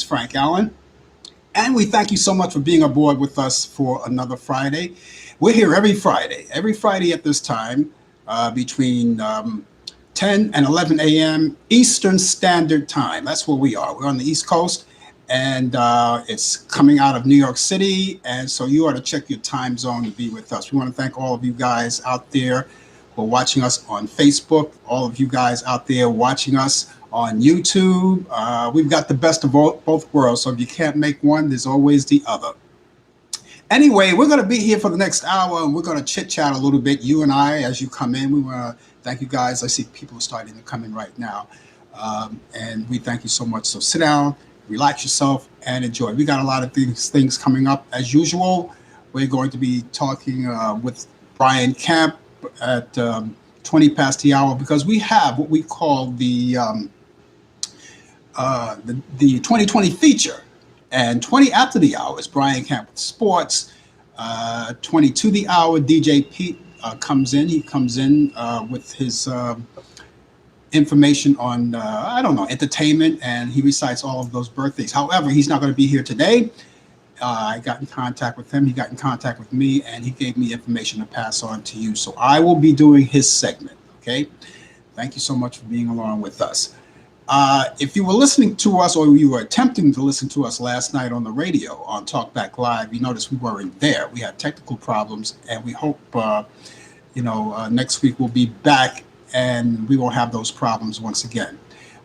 Frank Allan, and we thank you so much for being aboard with us for another Friday. We're here every Friday at this time between 10 and 11 a.m. Eastern Standard Time. That's where we are. We're on the East Coast, and it's coming out of New York City, and so you ought to check your time zone to be with us. We want to thank all of you guys out there for watching us on Facebook, all of you guys out there watching us on YouTube. We've got the best of both worlds, so if you can't make one, there's always the other. Anyway, we're going to be here for the next hour, and we're going to chit-chat a little bit, you and I, as you come in. We want to thank you guys. I see people are starting to come in right now, and we thank you so much. So sit down, relax yourself, and enjoy. We got a lot of things coming up. As usual, we're going to be talking with Brian Camp at 20 past the hour, because we have what we call the 2020 feature, and 20 after the hour is Brian Camp with sports. 20 to the hour, DJ Pete comes in. He comes in with his information on entertainment, and he recites all of those birthdays. However, he's not going to be here today. I got in contact with him. He got in contact with me, and he gave me information to pass on to you. So I will be doing his segment. Okay. Thank you so much for being along with us. If you were listening to us, or you were attempting to listen to us last night on the radio on Talkback Live, you noticed we weren't there. We had technical problems, and we hope next week we'll be back and we won't have those problems once again.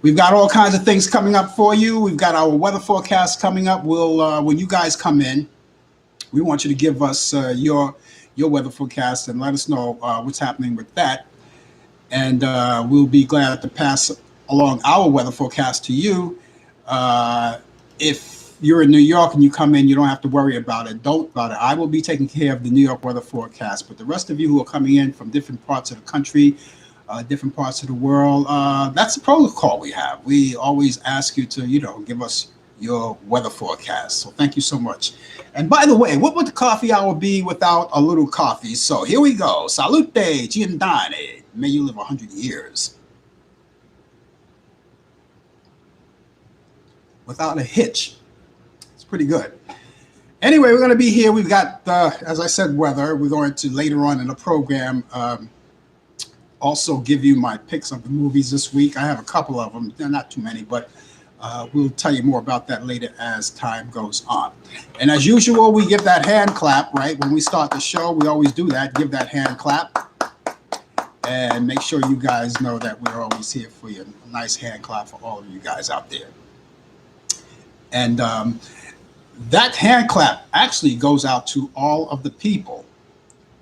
We've got all kinds of things coming up for you. We've got our weather forecast coming up. We'll when you guys come in, we want you to give us your weather forecast and let us know what's happening with that. And we'll be glad to pass along our weather forecast to you. If you're in New York and you come in, you don't have to worry about it. I will be taking care of the New York weather forecast. But the rest of you who are coming in from different parts of the country, different parts of the world, that's the protocol we have. We always ask you to, give us your weather forecast. So thank you so much. And by the way, what would the coffee hour be without a little coffee? So here we go. Salute, Giandane. May you live 100 years. Without a hitch. It's pretty good. Anyway, we're going to be here. We've got, as I said, weather. We're going to later on in the program also give you my picks of the movies this week. I have a couple of them. They're not too many, but we'll tell you more about that later as time goes on. And as usual, we give that hand clap, right? When we start the show, we always do that. Give that hand clap. And make sure you guys know that we're always here for you. A nice hand clap for all of you guys out there. And that hand clap actually goes out to all of the people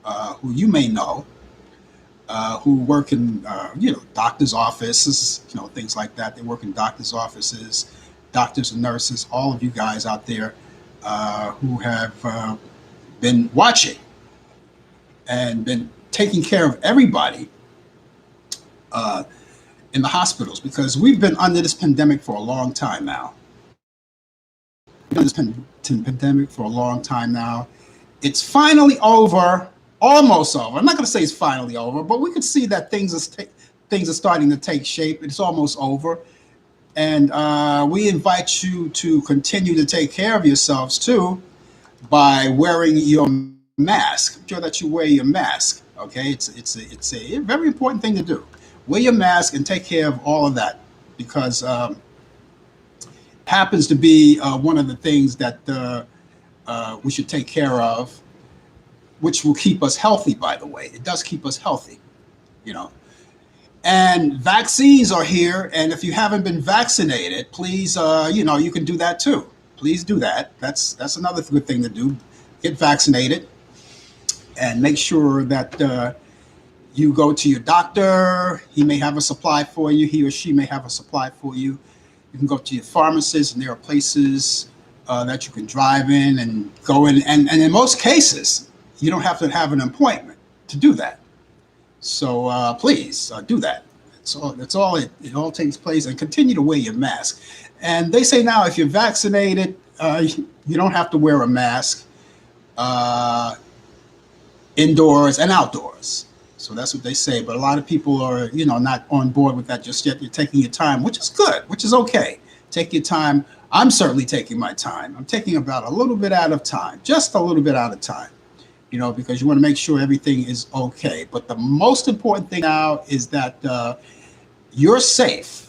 who you may know, who work in, doctors' offices, things like that. They work in doctors' offices, doctors and nurses, all of you guys out there who have been watching and been taking care of everybody in the hospitals, because we've been under this pandemic for a long time now. Pandemic for a long time now. It's finally over, almost over. I'm not going to say it's finally over, but we can see that things are starting to take shape. It's almost over, and we invite you to continue to take care of yourselves too by wearing your mask. Make sure that you wear your mask. Okay, it's a very important thing to do. Wear your mask and take care of all of that, because happens to be one of the things that we should take care of, which will keep us healthy, by the way. It does keep us healthy, And vaccines are here, and if you haven't been vaccinated, please, you can do that too. Please do that. That's another good thing to do. Get vaccinated, and make sure that you go to your doctor. He may have a supply for you. He or she may have a supply for you. You can go to your pharmacist, and there are places that you can drive in and go in. And in most cases, you don't have to have an appointment to do that. So please do that. That's all. It all takes place. And continue to wear your mask. And they say now, if you're vaccinated, you don't have to wear a mask indoors and outdoors. So that's what they say. But a lot of people are, not on board with that just yet. You're taking your time, which is good, which is okay. Take your time I'm certainly taking my time. I'm taking about a little bit out of time, just a little bit out of time, because you want to make sure everything is okay. But the most important thing now is that you're safe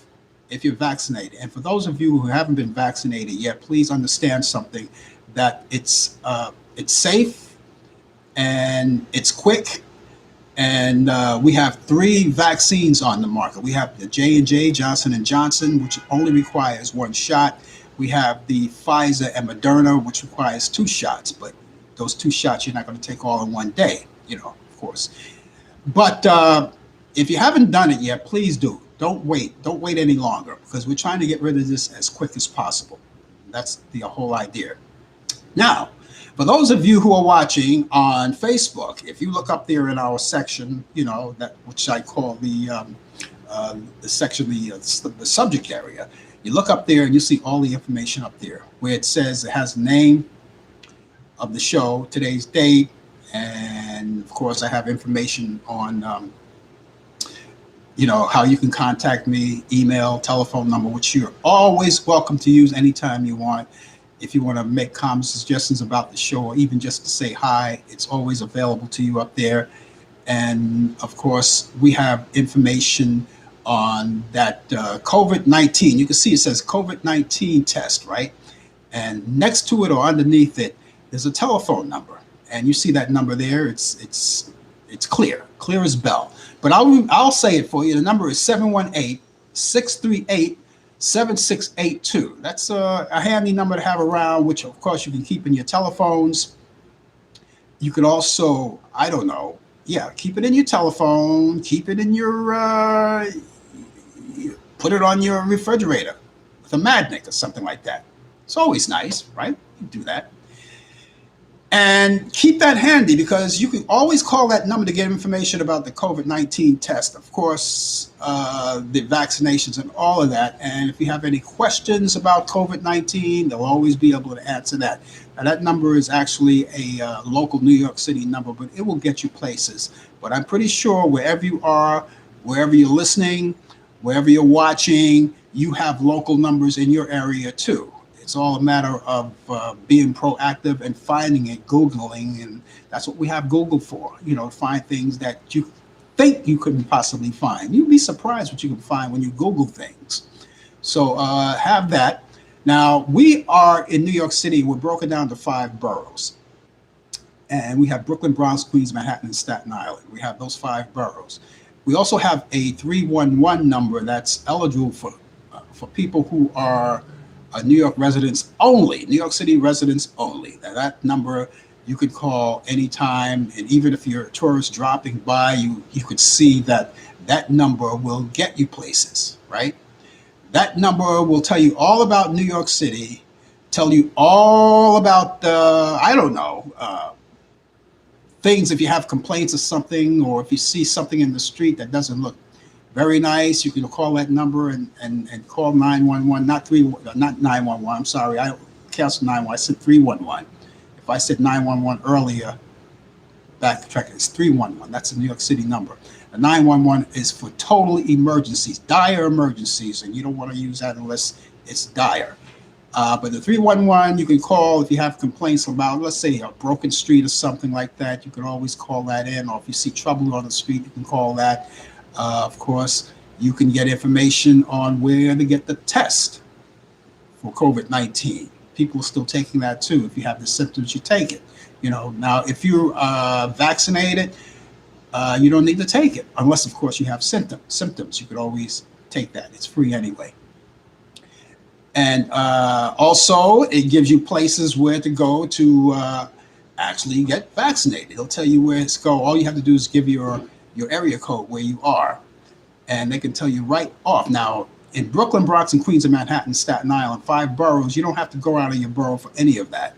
if you're vaccinated. And for those of you who haven't been vaccinated yet, please understand something, that it's safe and it's quick. And we have 3 vaccines on the market. We have the J&J, Johnson and Johnson, which only requires 1 shot. We have the Pfizer and Moderna, which requires 2 shots. But those 2 shots you're not going to take all in one day, of course. But if you haven't done it yet, please do. Don't wait. Don't wait any longer, because we're trying to get rid of this as quick as possible. That's the whole idea. Now, for those of you who are watching on Facebook, if you look up there in our section, that which I call the section, the subject area, you look up there and you see all the information up there where it says, it has the name of the show, today's date, and of course I have information on how you can contact me, email, telephone number, which you're always welcome to use anytime you want. If you want to make comments, suggestions about the show, or even just to say hi, it's always available to you up there. And of course, we have information on that COVID-19. You can see it says COVID-19 test, right? And next to it or underneath it, there's a telephone number. And you see that number there. It's clear as bell. But I'll say it for you. The number is 718-638-7682. That's a handy number to have around, which of course you can keep in your telephones. You could also, keep it in your telephone, keep it in your, put it on your refrigerator with a magnet or something like that. It's always nice, right? You do that. And keep that handy, because you can always call that number to get information about the COVID-19 test, of course, the vaccinations and all of that. And if you have any questions about COVID-19, they'll always be able to answer that. Now, that number is actually a local New York City number, but it will get you places. But I'm pretty sure wherever you are, wherever you're listening, wherever you're watching, you have local numbers in your area too. It's all a matter of being proactive and finding it, Googling, and that's what we have Google for, find things that you think you couldn't possibly find. You'd be surprised what you can find when you Google things. So have that. Now, we are in New York City. We're broken down to 5 boroughs. And we have Brooklyn, Bronx, Queens, Manhattan, and Staten Island. We have those 5 boroughs. We also have a 311 number that's eligible for people who are New York residents only, New York City residents only. Now, that number you could call anytime, and even if you're a tourist dropping by, you could see that number will get you places, right? That number will tell you all about New York City, tell you all about, things if you have complaints of something, or if you see something in the street that doesn't look very nice, you can call that number and call 911, not 911. I'm sorry, I canceled 911. I said 311. If I said 911 earlier, backtrack, it's 311. That's a New York City number. The 911 is for total emergencies, dire emergencies, and you don't want to use that unless it's dire. But the 311 you can call if you have complaints about, let's say, a broken street or something like that. You can always call that in, or if you see trouble on the street, you can call that. Of course, you can get information on where to get the test for COVID-19. People are still taking that too. If you have the symptoms, you take it. Now, if you're vaccinated, you don't need to take it unless, of course, you have symptoms. You could always take that. It's free anyway. And also, it gives you places where to go to actually get vaccinated. It'll tell you where to go. All you have to do is give your area code where you are, and they can tell you right off. Now, in Brooklyn, Bronx, and Queens, and Manhattan, Staten Island, 5 boroughs, you don't have to go out of your borough for any of that.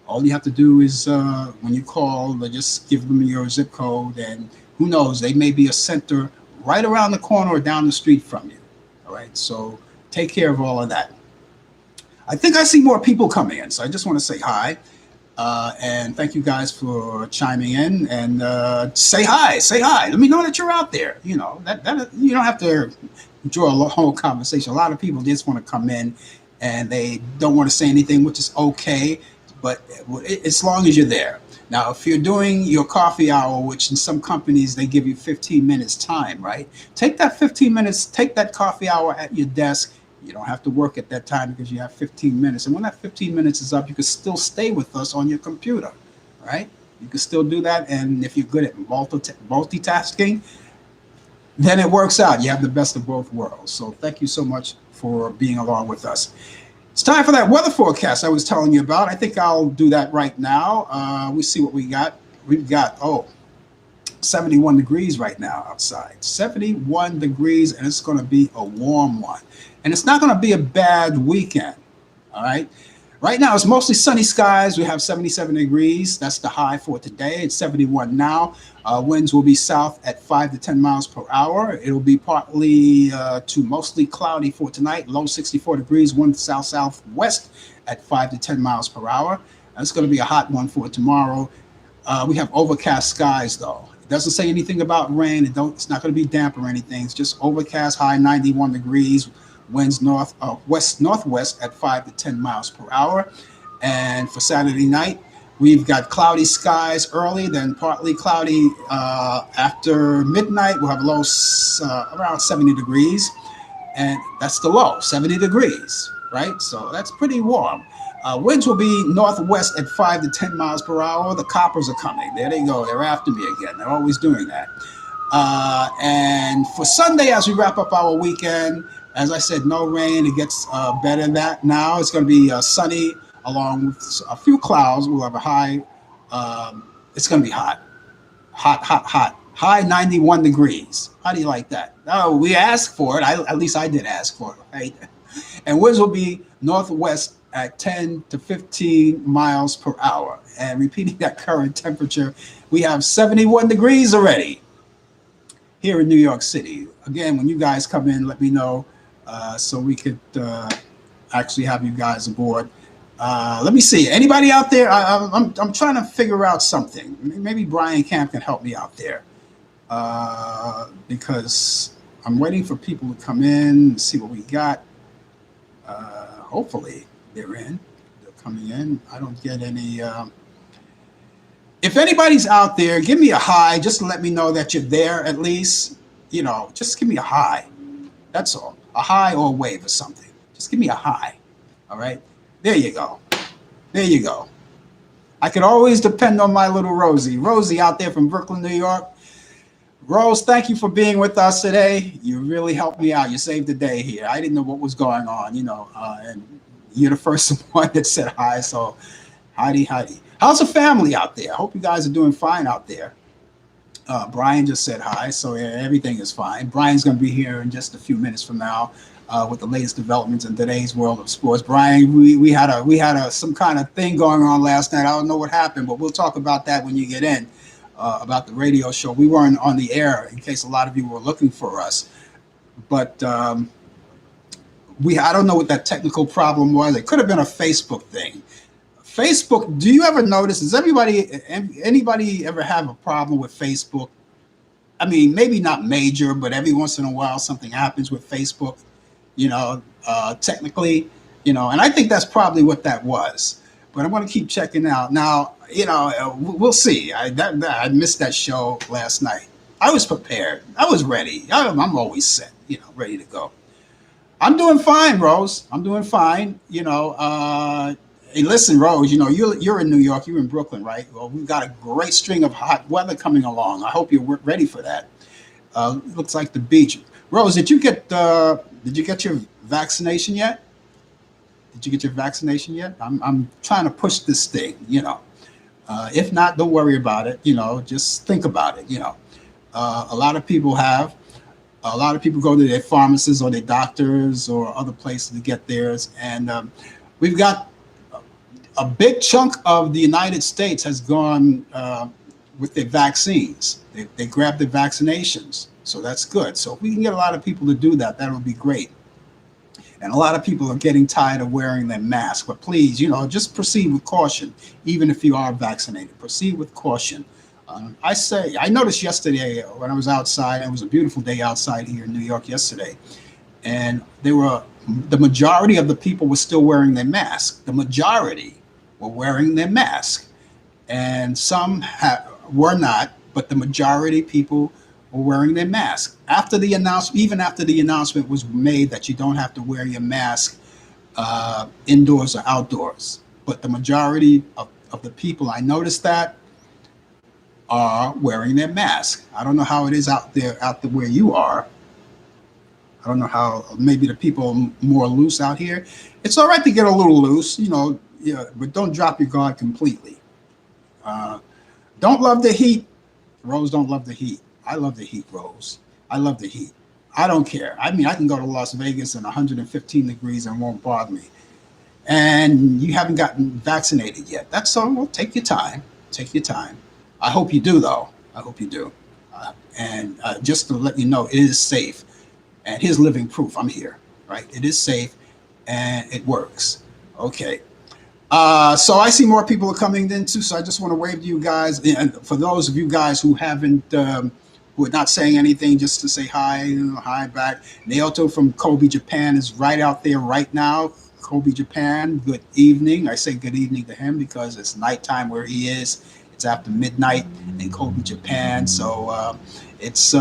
All you have to do is when you call, just give them your zip code, and who knows, they may be a center right around the corner or down the street from you. All right, so take care of all of that. I think I see more people coming in, so I just want to say hi. And thank you guys for chiming in, and say hi. Let me know that you're out there. That you don't have to draw a whole conversation. A lot of people just want to come in and they don't want to say anything, which is okay. But as long as you're there. Now, if you're doing your coffee hour, which in some companies they give you 15 minutes time, right? Take that 15 minutes, take that coffee hour at your desk. You don't have to work at that time because you have 15 minutes. And when that 15 minutes is up, you can still stay with us on your computer, right? You can still do that. And if you're good at multitasking, then it works out. You have the best of both worlds. So thank you so much for being along with us. It's time for that weather forecast I was telling you about. I think I'll do that right now. We see what we got. We've got, 71 degrees right now outside. 71 degrees, and it's going to be a warm one. And it's not going to be a bad weekend. All right. Right now, it's mostly sunny skies. We have 77 degrees. That's the high for today. It's 71 now. Winds will be south at 5 to 10 miles per hour. It'll be partly to mostly cloudy for tonight. Low 64 degrees. Wind south-southwest at 5 to 10 miles per hour. And it's going to be a hot one for tomorrow. We have overcast skies, though. It doesn't say anything about rain. It's not going to be damp or anything. It's just overcast, high 91 degrees. Winds west-northwest at 5 to 10 miles per hour. And for Saturday night, we've got cloudy skies early, then partly cloudy after midnight. We'll have lows around 70 degrees. And that's the low, 70 degrees, right? So that's pretty warm. Winds will be northwest at 5 to 10 miles per hour. The coppers are coming. There they go. They're after me again. They're always doing that. And for Sunday, as we wrap up our weekend, as I said, no rain. It gets better than that now. It's going to be sunny along with a few clouds. We'll have a high. It's going to be hot. Hot, hot, hot. High 91 degrees. How do you like that? Oh, we asked for it. At least I did ask for it, right? And winds will be northwest at 10 to 15 miles per hour. And repeating that current temperature, we have 71 degrees already here in New York City. Again, when you guys come in, let me know so we could actually have you guys aboard. Let me see. Anybody out there? I'm trying to figure out something. Maybe Brian Camp can help me out there because I'm waiting for people to come in and see what we got. Hopefully they're in. They're coming in. I don't get any. If anybody's out there, give me a hi. Just to let me know that you're there at least. Just give me a hi. That's all. A hi or a wave or something. Just give me a hi. All right? There you go. There you go. I could always depend on my little Rosie. Rosie out there from Brooklyn, New York. Rose, thank you for being with us today. You really helped me out. You saved the day here. I didn't know what was going on, and you're the first one that said hi. So, howdy. How's the family out there? I hope you guys are doing fine out there. Brian just said hi, so everything is fine. Brian's going to be here in just a few minutes from now with the latest developments in today's world of sports. Brian, we had some kind of thing going on last night. I don't know what happened, but we'll talk about that when you get in. About the radio show. We weren't on the air in case a lot of you were looking for us, but I don't know what that technical problem was. It could have been a Facebook thing. Facebook, do you ever notice, does anybody ever have a problem with Facebook? I mean, maybe not major, but every once in a while something happens with Facebook, technically, and I think that's probably what that was. But I'm going to keep checking out. Now, we'll see. I missed that show last night. I was prepared. I was ready. I'm always set, ready to go. I'm doing fine, Rose. I'm doing fine. Hey, listen, Rose, you're in New York. You're in Brooklyn, right? Well, we've got a great string of hot weather coming along. I hope you're ready for that. Looks like the beach. Rose, did you get your vaccination yet? Did you get your vaccination yet? I'm trying to push this thing, If not, don't worry about it. Just think about it. A lot of people have. A lot of people go to their pharmacists or their doctors or other places to get theirs. And we've got a big chunk of the United States has gone with their vaccines. They grabbed their vaccinations. So that's good. So if we can get a lot of people to do that, that would be great. And a lot of people are getting tired of wearing their mask. But please, just proceed with caution, even if you are vaccinated. Proceed with caution. I noticed yesterday when I was outside, it was a beautiful day outside here in New York yesterday, and there were The majority of the people were still wearing their mask. The majority were wearing their mask, and some were not, but the majority people were wearing their mask. Even after the announcement was made that you don't have to wear your mask indoors or outdoors, but the majority of the people, I noticed that, are wearing their mask. I don't know how it is out there where you are. I don't know how. Maybe the people are more loose out here. It's all right to get a little loose, yeah, but don't drop your guard completely. Uh, don't love the heat. Rose don't love the heat. I love the heat, Rose. I love the heat. I don't care. I mean, I can go to Las Vegas in 115 degrees and it won't bother me. And you haven't gotten vaccinated yet. That's all. Well, take your time. Take your time. I hope you do, though. I hope you do. And just to let you know, it is safe. And here's living proof. I'm here, right? It is safe and it works. Okay. So I see more people are coming in too. So I just want to wave to you guys. And for those of you guys who haven't, who are not saying anything, just to say hi, hi back. Naoto from Kobe, Japan is right out there right now. Kobe, Japan, good evening. I say good evening to him because it's nighttime where he is. It's after midnight in Kobe, Japan. So it's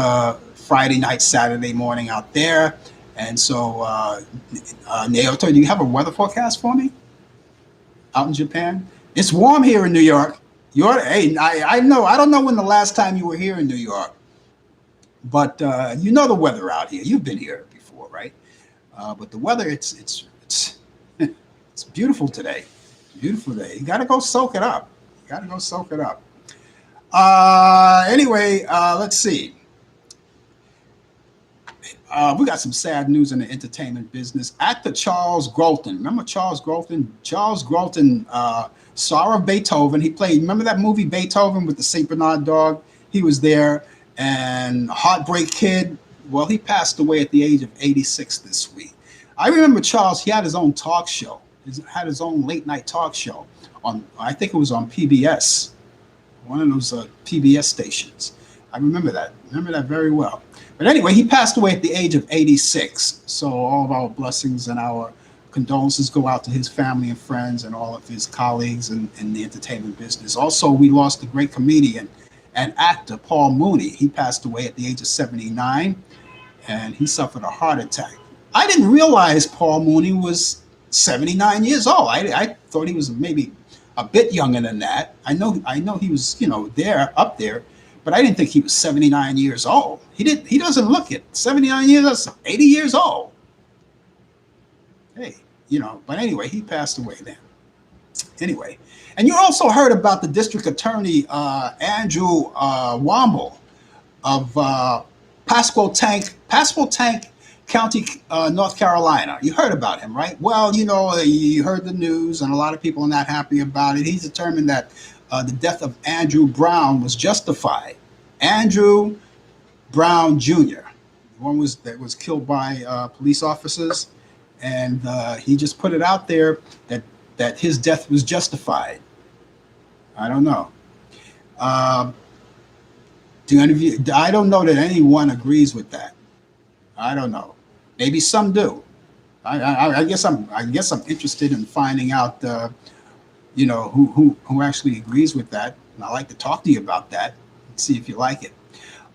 Friday night, Saturday morning out there. And so, Naoto, do you have a weather forecast for me out in Japan? It's warm here in New York. Hey, I know. I don't know when the last time you were here in New York, but you know the weather out here. You've been here before, right? But the weather, it's it's beautiful today. Beautiful day. You got to go soak it up. You got to go soak it up. Anyway, let's see. We got some sad news in the entertainment business. Actor Charles Grodin. Remember Charles Grodin? Charles Grodin, star of Beethoven. He played, remember that movie Beethoven with the St. Bernard dog? He was there. And Heartbreak Kid, well, he passed away at the age of 86 this week. I remember Charles, he had his own talk show. He had his own late night talk show on, I think it was on PBS, one of those PBS stations. I remember that very well. But anyway, he passed away at the age of 86. So all of our blessings and our condolences go out to his family and friends and all of his colleagues in the entertainment business. Also, we lost a great comedian and actor, Paul Mooney. He passed away at the age of 79, and he suffered a heart attack. I didn't realize Paul Mooney was 79 years old. I thought he was maybe a bit younger than that. I know he was, up there, but I didn't think he was 79 years old. He doesn't look it. 79 years, that's 80 years old. Hey, but anyway, he passed away then. Anyway, and you also heard about the district attorney, Andrew Womble of Pasco Tank County, North Carolina. You heard about him, right? Well, you heard the news, and a lot of people are not happy about it. He's determined that the death of Andrew Brown was justified. Andrew Brown Jr., the one that was killed by police officers, and he just put it out there that his death was justified. I don't know. I don't know that anyone agrees with that. I don't know. Maybe some do. I guess I'm interested in finding out, who actually agrees with that. And I'd like to talk to you about that and see if you like it.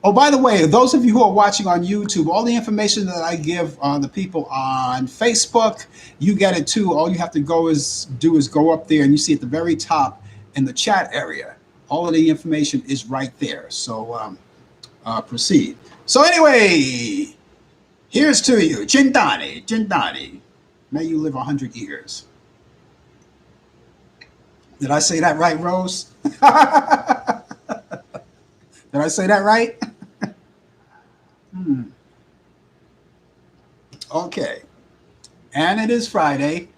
Oh, by the way, those of you who are watching on YouTube, all the information that I give the people on Facebook, you get it too. All you have to do is go up there, and you see at the very top in the chat area, all of the information is right there. So proceed. So anyway, here's to you, Chintani. May you live 100 years. Did I say that right, Rose? Did I say that right? Okay. And it is Friday,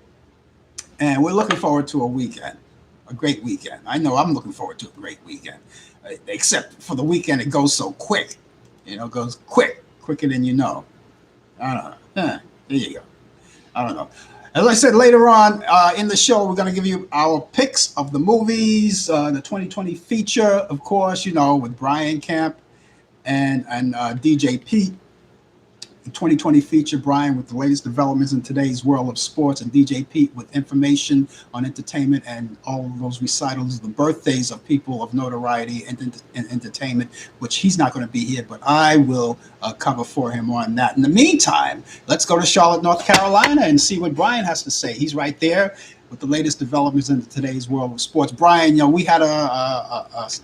and we're looking forward to a great weekend. I know I'm looking forward to a great weekend, except for the weekend, it goes so quick. It goes quicker than you know. I don't know. There you go. I don't know. As I said, later on in the show, we're going to give you our picks of the movies, the 2020 feature, of course, with Brian Camp and DJ Pete. 2020 feature, Brian, with the latest developments in today's world of sports, and DJ Pete with information on entertainment and all of those recitals, the birthdays of people of notoriety and entertainment, which he's not going to be here, but I will cover for him on that. In the meantime, let's go to Charlotte, North Carolina, and see what Brian has to say. He's right there with the latest developments in today's world of sports. Brian, we had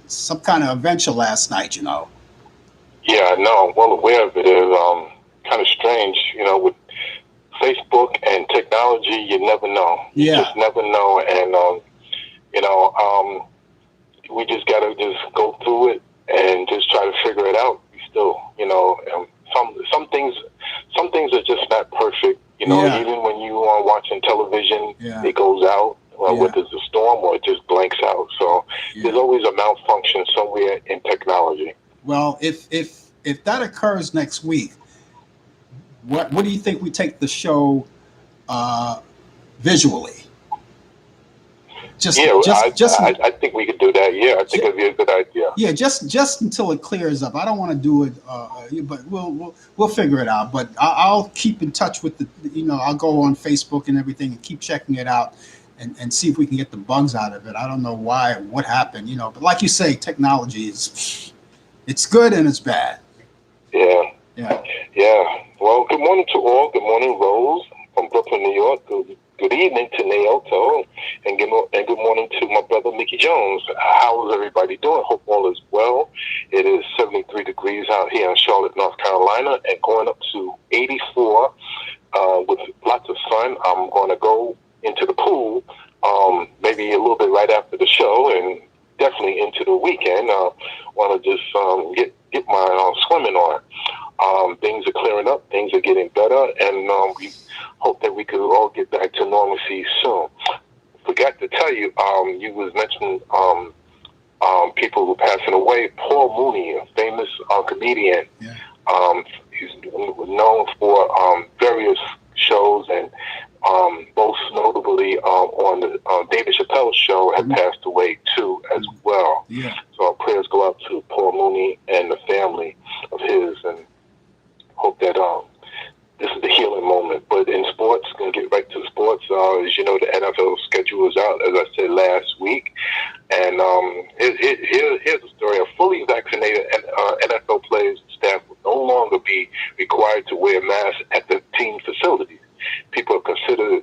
some kind of adventure last night, Yeah, no, I'm well aware of it. It's kind of strange, with Facebook and technology. You never know. You just never know, and we just gotta just go through it and just try to figure it out. Still, some things are just not perfect. Even when you are watching television, it goes out, whether it's a storm or it just blanks out. So there's always a malfunction somewhere in technology. Well, if that occurs next week, what do you think we take the show visually? I think we could do that. Yeah, I think it'd be a good idea. Yeah, just until it clears up. I don't want to do it, but we'll figure it out. But I'll keep in touch with I'll go on Facebook and everything and keep checking it out and see if we can get the bugs out of it. I don't know what happened, but like you say, technology it's good and it's bad. Yeah. Well, good morning to all. Good morning, Rose from Brooklyn, New York. Good evening to Naoto, and good morning to my brother Mickey Jones. How is everybody doing? Hope all is well. It is 73 degrees out here in Charlotte, North Carolina, and going up to 84 with lots of sun. I'm going to go into the pool maybe a little bit right after the show, and definitely into the weekend. I want to just get my swimming on. Things are clearing up. Things are getting better, and we hope that we could all get back to normalcy soon. Forgot to tell you, you was mentioning people who are passing away. Paul Mooney, a famous comedian. He's known for various shows, and most notably on the David Chappelle show, had passed away too as well. Yeah. So our prayers go out to Paul Mooney and the family of his, and hope that this is the healing moment. But in sports, going to get right to sports. As you know, the NFL schedule is out, as I said last week. And here's the story. A fully vaccinated NFL players staff will no longer be required to wear masks at the team facilities. People are considered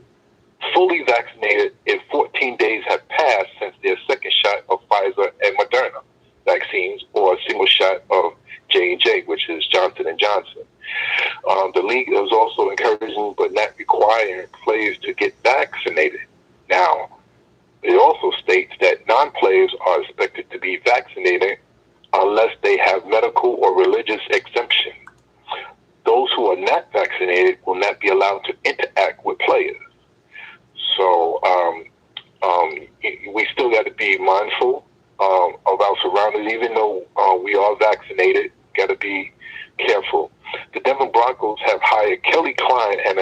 fully vaccinated if 14 days have passed since their second shot of Pfizer and Moderna vaccines, or a single shot of J&J, which is Johnson & Johnson. The league is also encouraging but not requiring players to get vaccinated. Now, it also states that non-players are expected to be vaccinated unless they have medical or religious exemption. Those who are not vaccinated will not be allowed to interact with players. So we still got to be mindful of our surroundings, even though we are vaccinated. Got to be careful. The Denver Broncos have hired Kelly Klein, an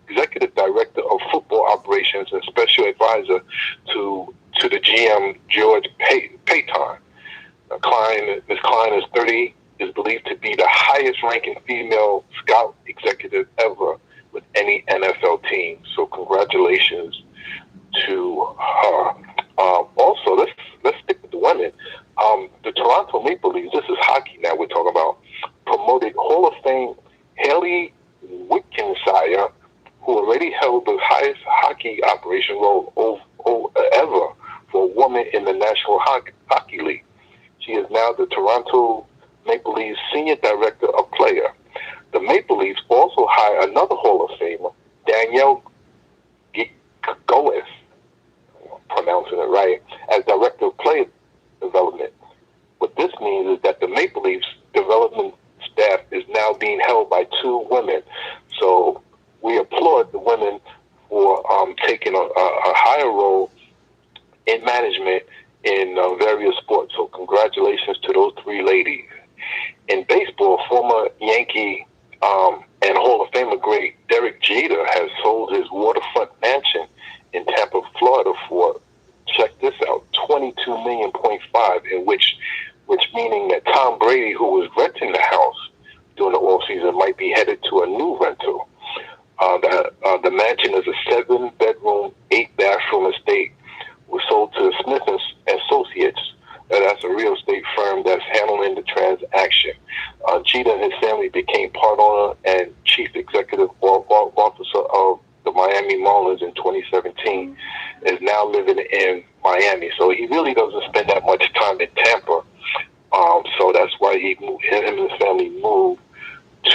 executive director of football operations and special advisor to the GM George Payton. Ms. Klein is 30, is believed to be the highest-ranking female scout executive ever with any NFL team. So congratulations to her. Also, let's stick with the women. The Toronto Maple Leafs, this is hockey now we're talking about, promoted Hall of Fame Haley Wickenshire, who already held the highest hockey operation role ever for a woman in the National Hockey League. She is now the Toronto Maple Leafs Senior Director of Player. The Maple Leafs also hired another Hall of Famer, Danielle Goes, pronouncing it right, as Director of Player Development. What this means is that the Maple Leafs development staff is now being held by two women. So we applaud the women for taking a higher role in management in various sports. So congratulations to those three ladies. In baseball, former Yankee and Hall of Famer great Derek Jeter has sold his waterfront mansion in Tampa, Florida for, check this out, $22.5 million, in which meaning that Tom Brady, who was renting the house, during the off season might be headed to a new rental. The mansion is a 7-bedroom, 8-bathroom estate. Was sold to Smith and Associates. That's a real estate firm that's handling the transaction. Jeter and his family became part owner and chief executive officer of the Miami Marlins in 2017. Is now living in Miami, so he really doesn't spend that much time in Tampa. So that's why him and his family moved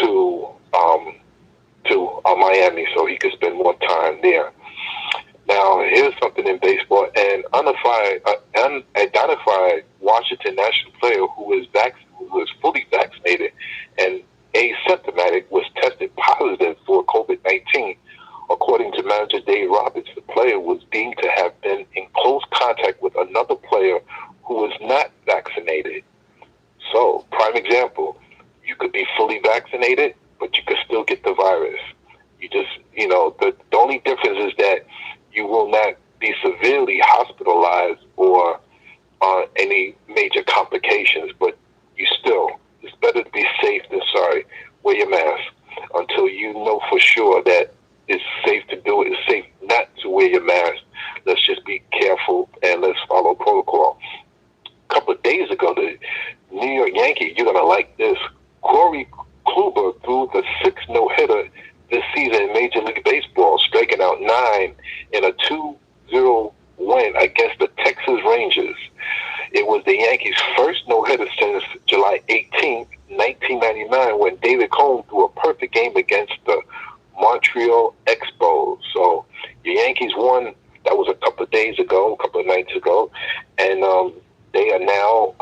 to Miami, so he could spend more time there. Now, here's something in baseball. An unidentified Washington national player who is fully vaccinated and asymptomatic was tested positive for COVID-19. According to manager Dave Roberts, the player was deemed to have been in close contact with another player who was not vaccinated. So, prime example, you could be fully vaccinated, but you could still get the virus. The only difference is that you will not be severely hospitalized or any major complications, but it's better to be safe than sorry. Wear your mask until you know for sure that it's safe to do it. It's safe not to wear your mask. Let's just be careful and let's follow protocol. A couple of days ago, the New York Yankees, you're going to like this, Corey Kluber threw the 6th no-hitter this season in Major League Baseball, striking out 9 in a 2-0 win against the Texas Rangers. It was the Yankees' first no-hitter since July 18, 1999, when David Cone threw a perfect game against the Montreal Expos. So the Yankees won. That was a couple of nights ago, and they are now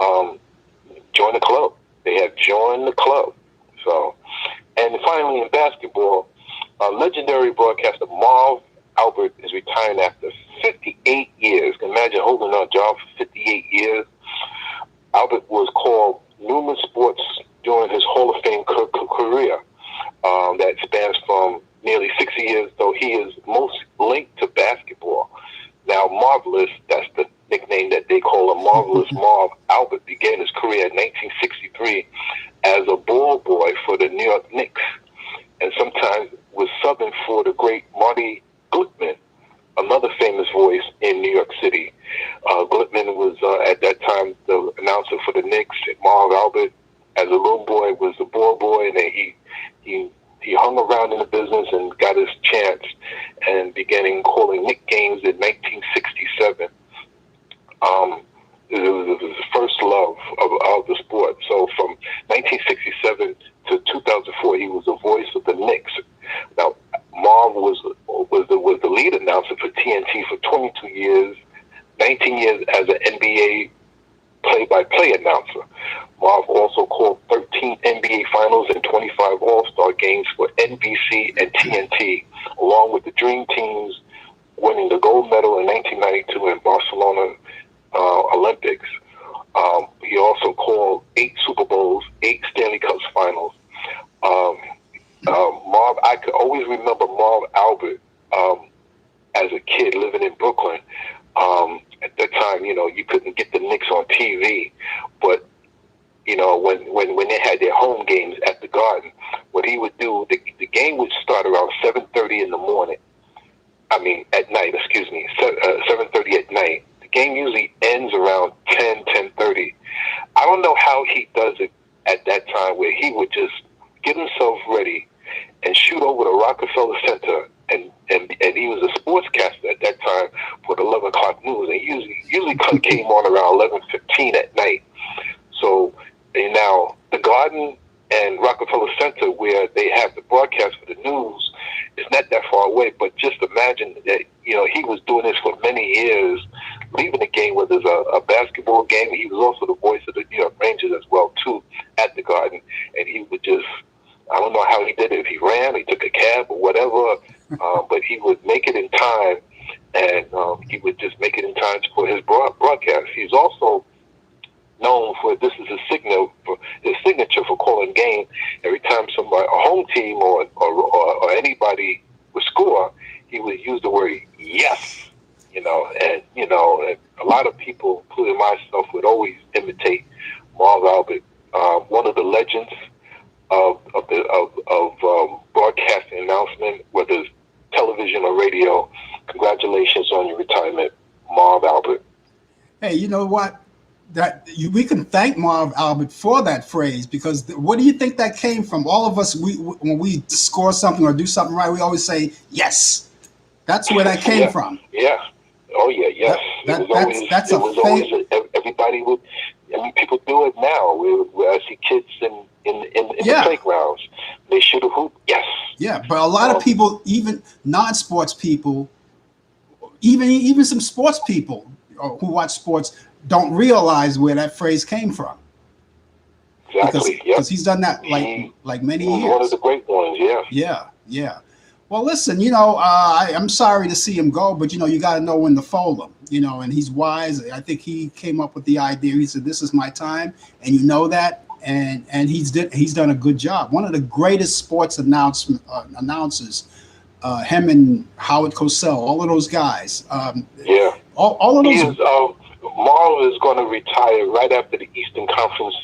joined the club. They have joined the club. So, and finally in basketball, legendary broadcaster Marv Albert is retiring after 58 years. Imagine holding a job for 58 years. Albert was called numerous sports during his Hall of Fame career that spans from nearly 60 years, though he is most linked to basketball. Now, Marvelous, that's the nickname that they call him, Marvelous Marv Albert, began his career in 1963 as a ball boy for the New York Knicks, and sometimes was subbing for the great Marty Glickman, another famous voice in New York City. Glickman was, at that time, the announcer for the Knicks. Marv Albert, as a little boy, was a ball boy, and then he hung around in the business and got his chance and began calling Knicks games in 1967. It was his first love of the sport. So from 1967 to 2004, he was the voice of the Knicks. Now, Marv was the lead announcer for TNT for 22 years, 19 years as an NBA play-by-play announcer. Marv also called 13 NBA Finals and 25 All-Star games for NBC and TNT, along with the Dream Teams winning the gold medal in 1992 in Barcelona Olympics. He also called 8 Super Bowls, 8 Stanley Cups Finals. Marv, I could always remember Marv Albert as a kid living in Brooklyn. At that time, you couldn't get the Knicks on TV, but when they had their home games at the Garden, what he would do, the game would start around 7:30 in the morning. At night, 7:30 at night. The game usually ends around 10:30. I don't know how he does it at that time, where he would just get himself ready and shoot over to Rockefeller Center, and he was a sportscaster at that time for the 11 o'clock news, and usually came on around 11:15 at night. So now the Garden and Rockefeller Center, where they have the broadcast for the news, is not that far away. But just imagine that he was doing this for many years, leaving the game, whether it's a basketball game. He was also the voice of the New York Rangers as well too at the Garden, and he would just, I don't know how he did it. If he ran, he took a cab or whatever, but he would make it in time, and he would just make it in time for his broadcast. He's also known for, this is his signature for calling game. Every time somebody, a home team or anybody would score, he would use the word yes, and a lot of people, including myself, would always imitate Marv Albert, one of the legends of broadcasting announcement, whether it's television or radio. Congratulations on your retirement, Marv Albert. Hey, you know what? We can thank Marv Albert for that phrase because what do you think that came from? All of us, when we score something or do something right, we always say yes. That's where that came Yeah, from. yeah. Oh yeah, yes. That's It a was fame. always everybody would. I mean, people do it now. Where I see kids in the Yeah, playgrounds, they shoot a hoop. Yes. yeah. But a lot of Um, people, even non-sports people, even some sports people who watch sports, don't realize where that phrase came from because exactly. Yep. he's done that He like he many was one of years. the great ones. Yeah. Yeah, yeah. Well, listen, I'm sorry to see him go, but you got to know when to fold him. And he's wise. I think he came up with the idea. He said, "This is my time," and you know that, and he's done a good job. One of the greatest sports announcers, him and Howard Cosell, all of those guys, Yeah. all of He those. is. Marl is going to retire right after the Eastern Conference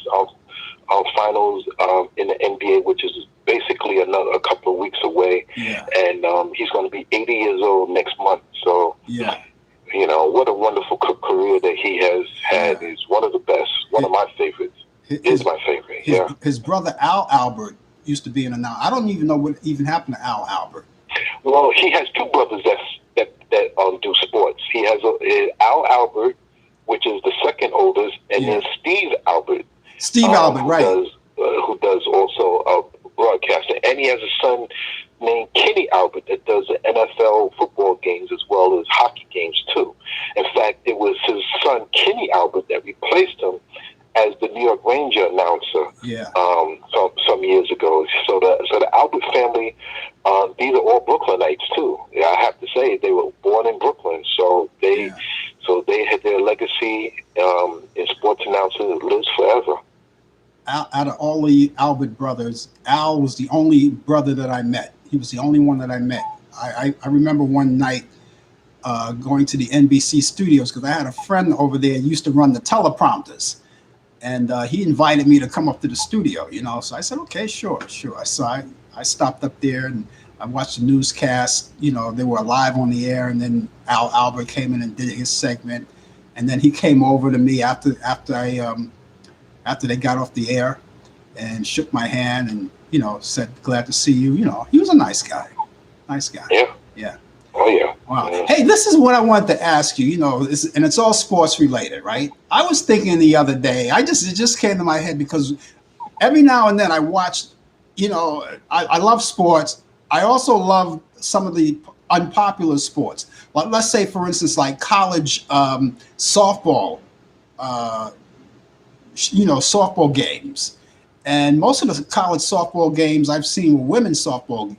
finals in the NBA, which is basically a couple of weeks away, Yeah, and he's going to be 80 years old next month. So yeah, what a wonderful career that he has had. yeah. He's one of the best, one of my favorites. Is His my favorite. his Yeah. his brother Al Albert used to be an announcer. I don't even know what even happened to Al Albert. Well, he has two brothers that do sports. He has Al Albert, which is the second oldest, and Yeah, then Steve Albert, Steve Albert, who right? does also broadcasting, and he has a son named Kenny Albert that does the NFL football games as well as hockey games too. In fact, it was his son Kenny Albert that replaced him as the New York Ranger announcer Yeah, some years ago. So the Albert family, these are all Brooklynites too. Yeah, I have to say they were born in Brooklyn, yeah. so they had their legacy in sports announcing. It lives forever. Out of all the Albert brothers, Al was the only brother that I met. He was the only one that I met. I remember one night going to the NBC studios because I had a friend over there who used to run the teleprompters. And he invited me to come up to the studio, So I said, okay, sure, sure. So I stopped up there and I watched the newscast. They were live on the air, and then Al Albert came in and did his segment, and then he came over to me after they got off the air, and shook my hand and said, glad to see you. He was a nice guy, nice guy. Yeah. Yeah. Oh yeah. Wow. Hey, this is what I wanted to ask you. And it's all sports related, right? I was thinking the other day. It just came to my head because every now and then I watch. I love sports. I also love some of the unpopular sports. Like let's say, for instance, like college softball. Softball games, and most of the college softball games I've seen were women's softball.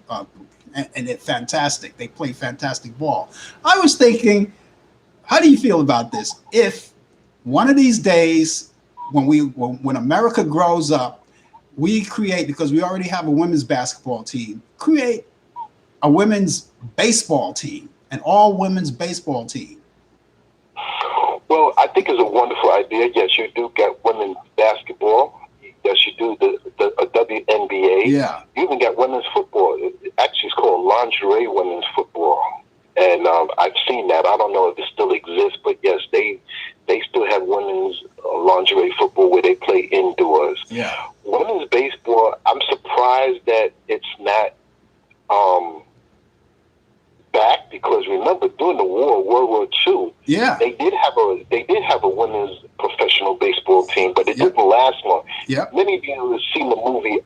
And they're fantastic. They play fantastic ball. I was thinking, how do you feel about this? If one of these days, when America grows up, we create, because we already have a women's basketball team, create a women's baseball team, an all women's baseball team. Well, I think it's a wonderful idea. Yes, you do get women's basketball. Yes, you do the WNBA. Yeah. You even got women's football. Actually, it's called lingerie women's football, and I've seen that. I don't know if it still exists, but yes, they still have women's lingerie football where they play indoors. Yeah. Women's baseball, I'm surprised that it's not back, because remember during the war, World War II, Yeah. they did have a women's professional baseball team, but it Yep. didn't last long. Yep. Many of you have seen the movie.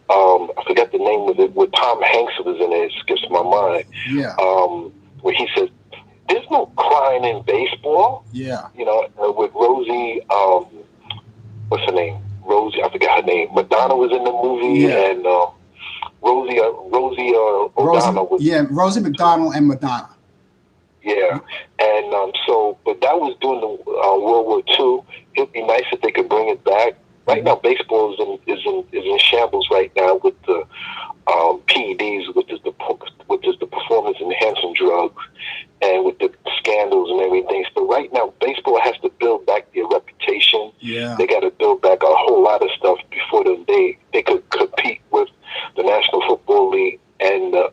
I forget the name of it. With Tom Hanks was in it. It skips my mind. Yeah. Where he says, "There's no crying in baseball." Yeah. With Rosie. What's her name? Rosie. I forgot her name. Madonna was in the movie, Yeah. and Rosie O'Donnell was. Yeah, Rosie McDonald and Madonna. Yeah, and but that was during the World War II. It'd be nice if they could bring it back. Right now, baseball is in shambles right now with the PEDs, which is the performance enhancing drugs, and with the scandals and everything. So right now, baseball has to build back their reputation. Yeah. They got to build back a whole lot of stuff before they they could compete with the National Football League and the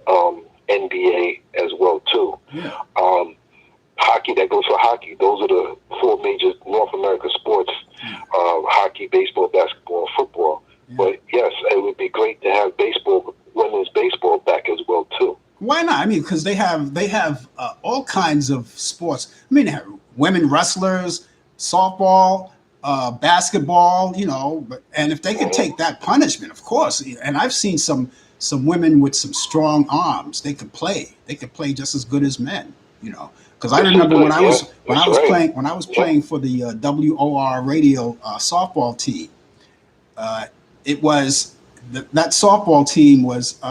NBA as well too. Yeah. Hockey, that goes for hockey. Those are the four major North American sports: hockey, baseball, basketball, football. Yeah. But yes, it would be great to have baseball, women's baseball, back as well too. Why not? I mean, because they have all kinds of sports. I mean, they have women wrestlers, softball, basketball. You know, and if they could take that punishment, of course. And I've seen some women with some strong arms. They could play. They could play just as good as men. You know, because I remember when I was playing for the WOR radio softball team. It was that softball team was.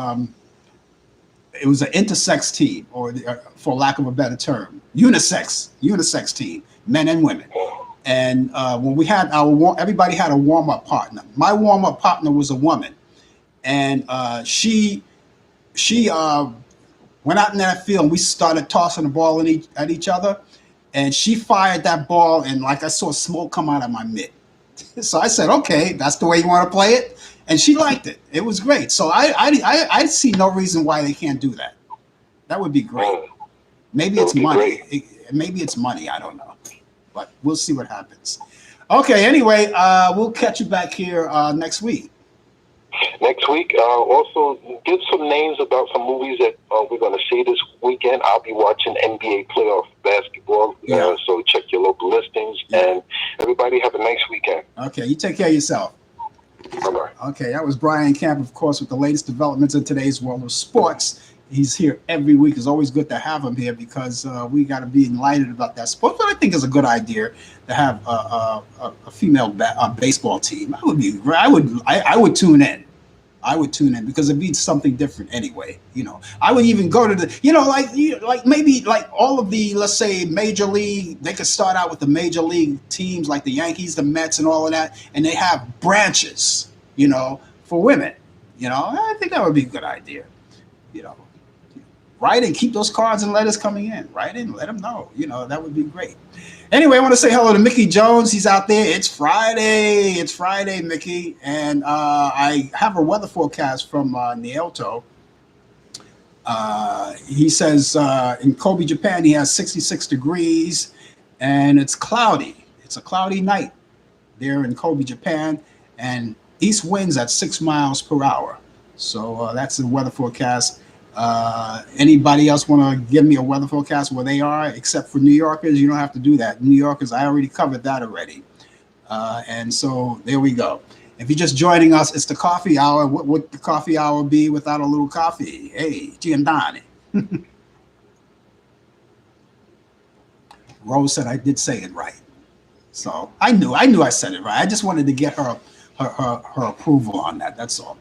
It was an intersex team, or for lack of a better term, unisex team, men and women. And when we had everybody had a warm up partner. My warm up partner was a woman, and she went out in that field. And we started tossing the ball at each other, and she fired that ball, and like I saw smoke come out of my mitt. So I said, "Okay, that's the way you want to play it." And she liked it. It was great. So I see no reason why they can't do that. That would be great. Maybe it's money. Maybe it's money. I don't know. But we'll see what happens. Okay. Anyway, we'll catch you back here next week. Next week, also give some names about some movies that we're going to see this weekend. I'll be watching NBA playoff basketball. Yeah. So check your local listings. Yeah. And everybody have a nice weekend. Okay. You take care of yourself. Bye-bye. Okay, that was Brian Camp, of course, with the latest developments in today's world of sports. He's here every week. It's always good to have him here because we got to be enlightened about that sport. But I think it's a good idea to have a female baseball team. I would tune in. I would tune in because it means something different anyway. You know, I would even go to like maybe like all of the, let's say, major league. They could start out with the major league teams like the Yankees, the Mets, and all of that, and they have branches, you know, for women. You know, I think that would be a good idea. You know, write and keep those cards and letters coming in. Write in, let them know. You know, that would be great. Anyway, I want to say hello to Mickey Jones. He's out there. It's Friday. It's Friday, Mickey. And I have a weather forecast from Nielto. He says in Kobe, Japan, he has 66 degrees and it's cloudy. It's a cloudy night there in Kobe, Japan, and east winds at 6 miles per hour. So that's the weather forecast. Anybody else want to give me a weather forecast where they are, except for New Yorkers? You don't have to do that. New Yorkers, I already covered that already. And so there we go. If you're just joining us, it's the coffee hour. What would the coffee hour be without a little coffee? Hey, Giandani. Rose said I did say it right. So I knew I said it right. I just wanted to get her approval on that. That's all.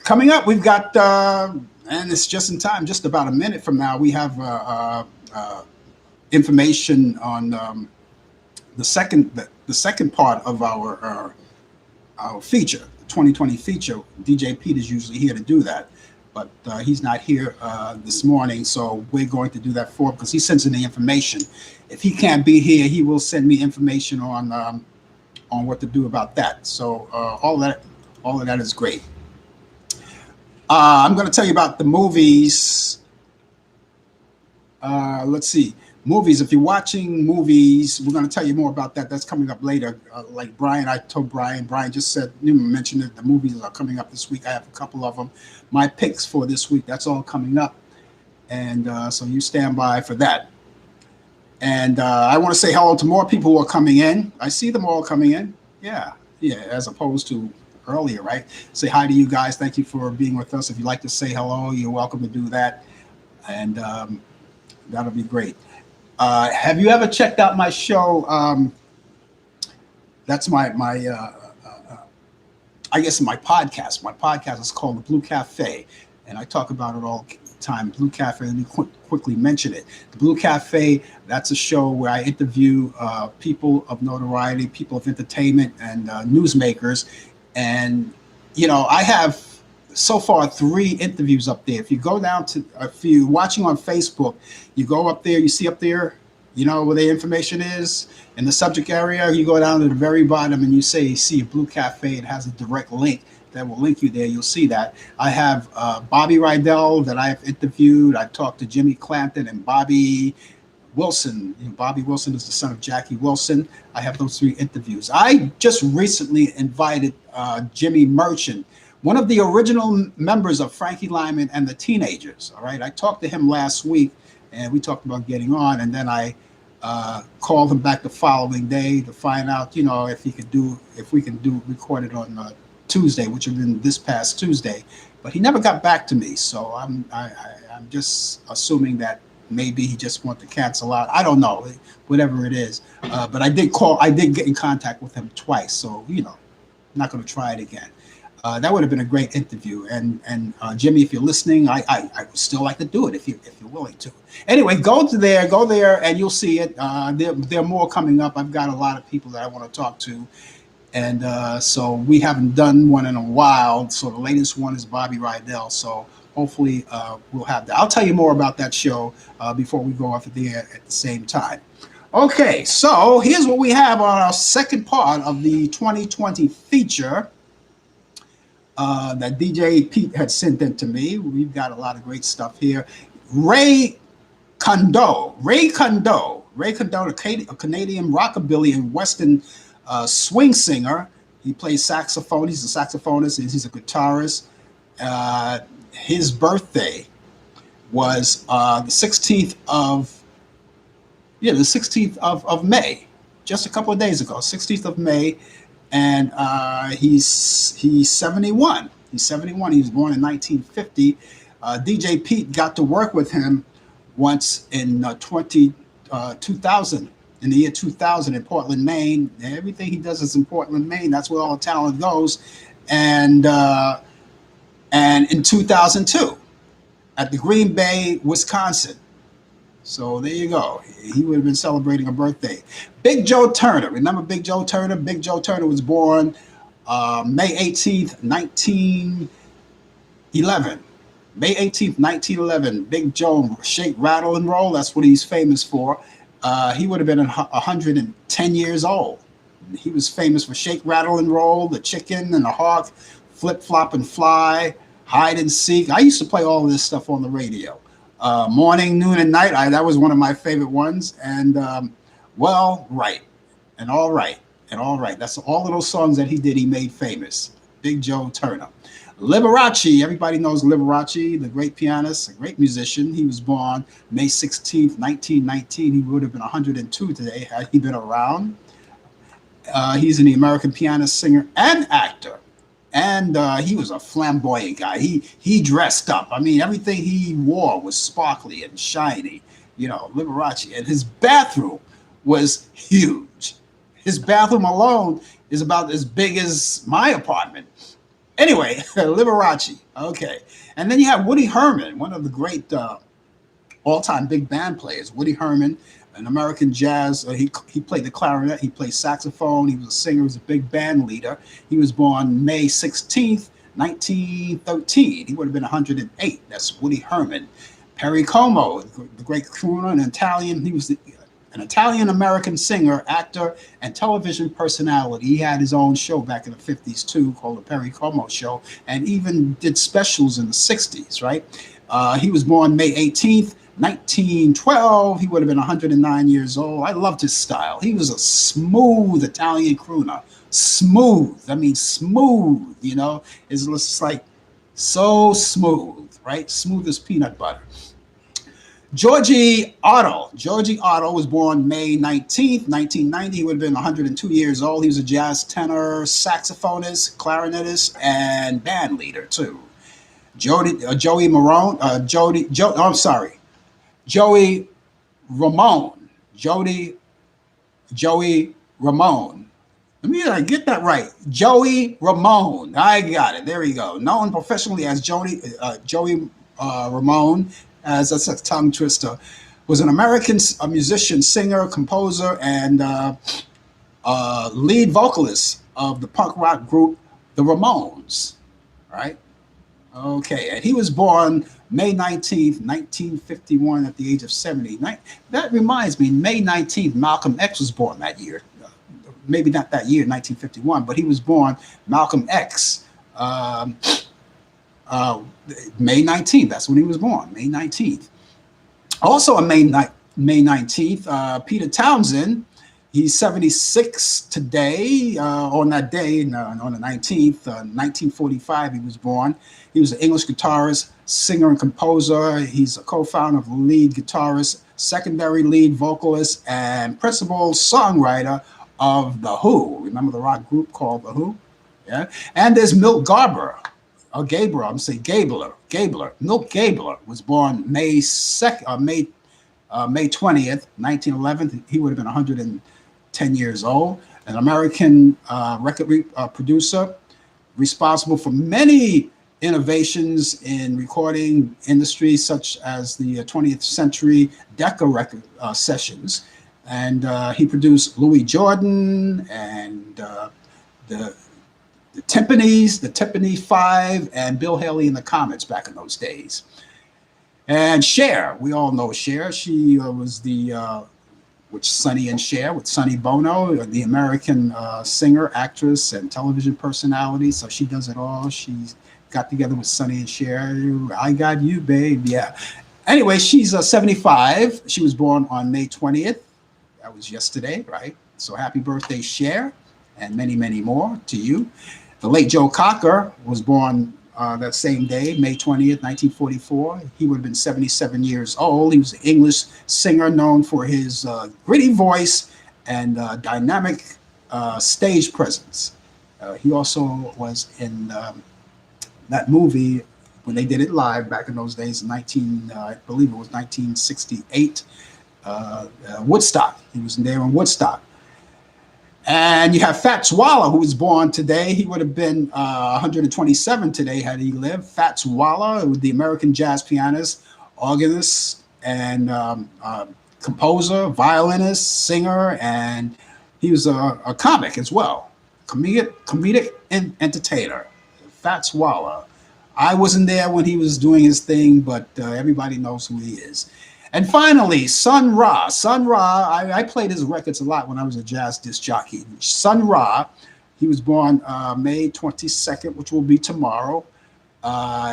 Coming up, we've got, and it's just in time, just about a minute from now, we have information on the second part of our feature, the 2020 feature. DJ Pete is usually here to do that, but he's not here this morning, so we're going to do that for him because he sends in the information. If he can't be here, he will send me information on what to do about that. So all of that is great. I'm going to tell you about the movies. Let's see. Movies. If you're watching movies, we're going to tell you more about that. That's coming up later. Like Brian, I told Brian. Brian just said, you mentioned that the movies are coming up this week. I have a couple of them. My picks for this week, that's all coming up. And so you stand by for that. And I want to say hello to more people who are coming in. I see them all coming in. Yeah, as opposed to earlier, right? Say hi to you guys. Thank you for being with us. If you'd like to say hello, you're welcome to do that. And that'll be great. Have you ever checked out my show? That's my I guess my podcast. My podcast is called The Blue Cafe, and I talk about it all the time. Blue Cafe, let me quickly mention it. The Blue Cafe, that's a show where I interview people of notoriety, people of entertainment, and newsmakers. And, I have so far 3 interviews up there. If you go down to, if you're watching on Facebook, you go up there, you see up there, You know where the information is in the subject area. You go down to the very bottom and you see a blue cafe. It has a direct link that will link you there. You'll see that. I have Bobby Rydell that I've interviewed. I've talked to Jimmy Clampton and Bobby Wilson. Bobby Wilson is the son of Jackie Wilson. I have those three interviews. I just recently invited Jimmy Merchant, one of the original members of Frankie Lyman and the Teenagers. All right, I talked to him last week, and we talked about getting on, and then I called him back the following day to find out, if we can record it on Tuesday, which would have been this past Tuesday. But he never got back to me, so I'm just assuming that maybe he just wanted to cancel out. I don't know, whatever it is. But I did get in contact with him twice, so I'm not going to try it again. That would have been a great interview. And Jimmy, if you're listening, I would still like to do it if you're willing to. Anyway, go there, and you'll see it. There are more coming up. I've got a lot of people that I want to talk to. And so we haven't done one in a while. So the latest one is Bobby Rydell. So hopefully we'll have that. I'll tell you more about that show before we go off the air at the same time. Okay, so here's what we have on our second part of the 2020 feature that DJ Pete had sent in to me. We've got a lot of great stuff here. Ray Kondo, a Canadian rockabilly and Western swing singer. He plays saxophone. He's a saxophonist. He's a guitarist. His birthday was the 16th of May, just a couple of days ago, 16th of May, and he's 71. He's 71. He was born in 1950. DJ Pete got to work with him once in 2000. In the year 2000 in Portland, Maine. Everything he does is in Portland, Maine. That's where all the talent goes. And in 2002 at the Green Bay, Wisconsin. So there you go. He would have been celebrating a birthday. Big Joe Turner. Remember Big Joe Turner? Big Joe Turner was born May 18th, 1911. May 18th, 1911. Big Joe, shake, rattle, and roll. That's what he's famous for. He would have been 110 years old. He was famous for Shake, Rattle, and Roll, The Chicken and the Hawk, Flip, Flop, and Fly, Hide and Seek. I used to play all of this stuff on the radio. Morning, Noon, and Night. That was one of my favorite ones. And Right, and All Right, and All Right. That's all of those songs that he did, he made famous. Big Joe Turner. Liberace, everybody knows Liberace, the great pianist, a great musician. He was born May 16th, 1919. He would have been 102 today had he been around. He's an American pianist, singer, and actor. And he was a flamboyant guy. He dressed up. I mean, everything he wore was sparkly and shiny, Liberace. And his bathroom was huge. His bathroom alone is about as big as my apartment. Anyway, Liberace. Okay. And then you have Woody Herman, one of the great all-time big band players. Woody Herman, an American jazz. He played the clarinet. He played saxophone. He was a singer. He was a big band leader. He was born May 16th, 1913. He would have been 108. That's Woody Herman. Perry Como, the great crooner, an Italian. He was an Italian-American singer, actor, and television personality. He had his own show back in the 50s, too, called The Perry Como Show, and even did specials in the 60s, right? He was born May 18th, 1912. He would have been 109 years old. I loved his style. He was a smooth Italian crooner. Smooth. I mean, smooth, It's just like so smooth, right? Smooth as peanut butter. Georgie Otto was born May 19th, 1990. He would have been 102 years old. He was a jazz tenor, saxophonist, clarinetist, and band leader, too. Joey Ramone. Joey Ramone. Let me get that right. Joey Ramone. I got it. There we go. Known professionally as Joey Ramone, as that's a tongue twister, was an American musician, singer, composer, and lead vocalist of the punk rock group The Ramones, right? Okay, and he was born May 19th, 1951, at the age of 70. That reminds me, May 19th, Malcolm X was born that year. Maybe not that year, 1951, but he was born, Malcolm X, um, uh, May 19th. That's when he was born, May 19th. Also on May 19th, Peter Townsend, he's 76 today. On that day, on the 19th, 1945, he was born. He was an English guitarist, singer, and composer. He's a co-founder of lead guitarist, secondary lead vocalist, and principal songwriter of The Who. Remember the rock group called The Who? Yeah. And there's Milt Garber, Gabler, I'm saying Gabler. Milt Gabler was born May 20th, 1911. He would have been 110 years old. An American producer, responsible for many innovations in recording industry, such as the 20th century Decca record sessions. And he produced Louis Jordan and the the Timpani Five, and Bill Haley and the Comets back in those days. And Cher, we all know Cher. She was the which Sonny and Cher with Sonny Bono, the American singer, actress, and television personality. So she does it all. She got together with Sonny and Cher. I got you, babe. Yeah. Anyway, she's 75. She was born on May 20th. That was yesterday, right? So happy birthday, Cher, and many, many more to you. The late Joe Cocker was born that same day, May 20th, 1944. He would have been 77 years old. He was an English singer known for his gritty voice and dynamic stage presence. He also was in that movie when they did it live back in those days, I believe it was 1968, Woodstock. He was there in Woodstock. And you have Fats Waller, who was born today. He would have been 127 today had he lived. Fats Waller, the American jazz pianist, organist, and composer, violinist, singer, and he was a comic as well, comedic entertainer. Fats Waller. I wasn't there when he was doing his thing, but everybody knows who he is. And finally, Sun Ra. Sun Ra, I played his records a lot when I was a jazz disc jockey. Sun Ra, he was born May 22nd, which will be tomorrow.